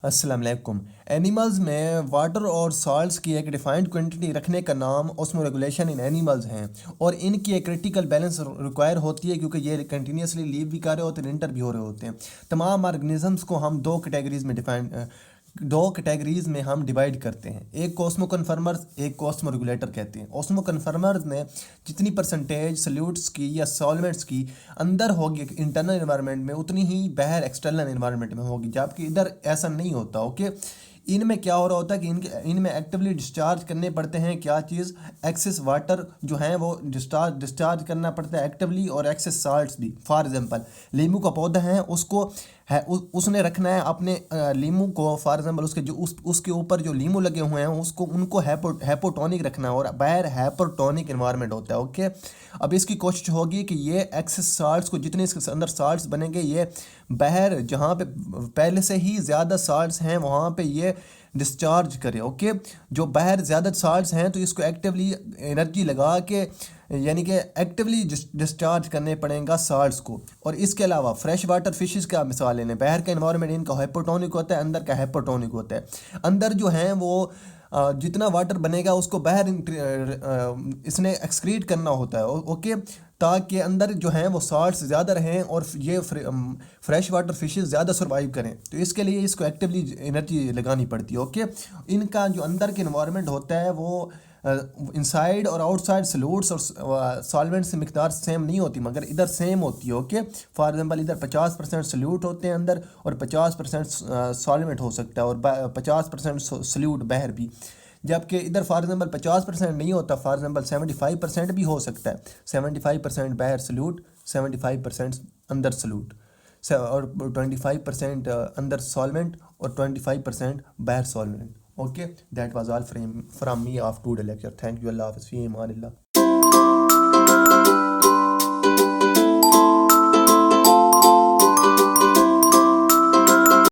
अस्सलाम वालेकुम। एनिमल्स में वाटर और सॉल्ट्स की एक डिफाइंड क्वांटिटी रखने का नाम ऑस्मो रेगुलेशन इन एनिमल्स हैं और इनकी एक क्रिटिकल बैलेंस रिक्वायर होती है क्योंकि ये कंटिन्यूसली लीव भी कर रहे होते हैं, इंटर भी हो रहे होते हैं। तमाम ऑर्गेनिजम्स को हम दो कैटेगरीज में हम डिवाइड करते हैं, एक को ऑस्मो कन्फर्मर्स, एक को ऑस्मो रेगुलेटर कहते हैं। ऑस्मो कन्फर्मर्स में जितनी परसेंटेज सल्यूट्स की या सॉल्वेंट्स की अंदर होगी इंटरनल एनवायरनमेंट में, उतनी ही बाहर एक्सटर्नल एनवायरनमेंट में होगी, जबकि इधर ऐसा नहीं होता। ओके, इनमें क्या हो रहा होता है कि इनमें एक्टिवली डिस्चार्ज करने पड़ते हैं क्या चीज़, एक्सेस वाटर जो है वो डिस्चार्ज करना पड़ता है एक्टिवली, और एक्सेस साल्ट्स भी। फॉर एग्जांपल लीमू का पौधा है, उसको है उसने रखना है अपने लीमू को, फॉर एग्जांपल उसके जो उसके ऊपर जो लीमू लगे हुए हैं उनको हैपोटोनिक रखना है, और बाहर हाइपरटोनिक एनवायरनमेंट होता है। ओके, अब इसकी कोशिश होगी कि ये एक्सेस साल्ट्स को, जितने इसके अंदर साल्ट्स बनेंगे, ये बाहर जहाँ पे पहले से ही ज़्यादा साल्ट्स हैं वहाँ पे ये डिस्चार्ज करे। ओके, जो बाहर ज़्यादा साल्ट्स हैं तो इसको एक्टिवली एनर्जी लगा के, यानी कि एक्टिवली डिस्चार्ज करने पड़ेगा साल्ट्स को। और इसके अलावा फ्रेश वाटर फिशेस का मिसाल लेने, बाहर का एनवायरनमेंट इनका हाइपोटोनिक होता है, अंदर का हाइपोटोनिक होता है। अंदर जो है वो जितना वाटर बनेगा उसको बाहर इसने एक्सक्रीट करना होता है। ओके, ताकि अंदर जो हैं वो साल्ट्स ज़्यादा रहें और ये फ्रेश वाटर फिशेस ज़्यादा सर्वाइव करें, तो इसके लिए इसको एक्टिवली एनर्जी लगानी पड़ती है। ओके, इनका जो अंदर के एनवायरनमेंट होता है वो इनसाइड और आउटसाइड सल्यूट्स और सॉल्वेंट्स की मिकदार सेम नहीं होती, मगर इधर सेम होती है। ओके, फॉर एग्जांपल इधर 50% सल्यूट होते हैं अंदर, और 50% सॉल्वेंट हो सकता है, और 50% सल्यूट बाहर भी। जबकि इधर फॉर एग्जांपल 50% नहीं होता, फॉर एग्जांपल 75% भी हो सकता है। 75% बाहर सल्यूट, 75% अंदर सल्यूट, और 25% अंदर सॉल्वेंट और 25% बाहर solvent. Okay, that was all from me of today lecture. Thank you. अल्लाह हाफ़िज़। फ़ी अमान अल्लाह।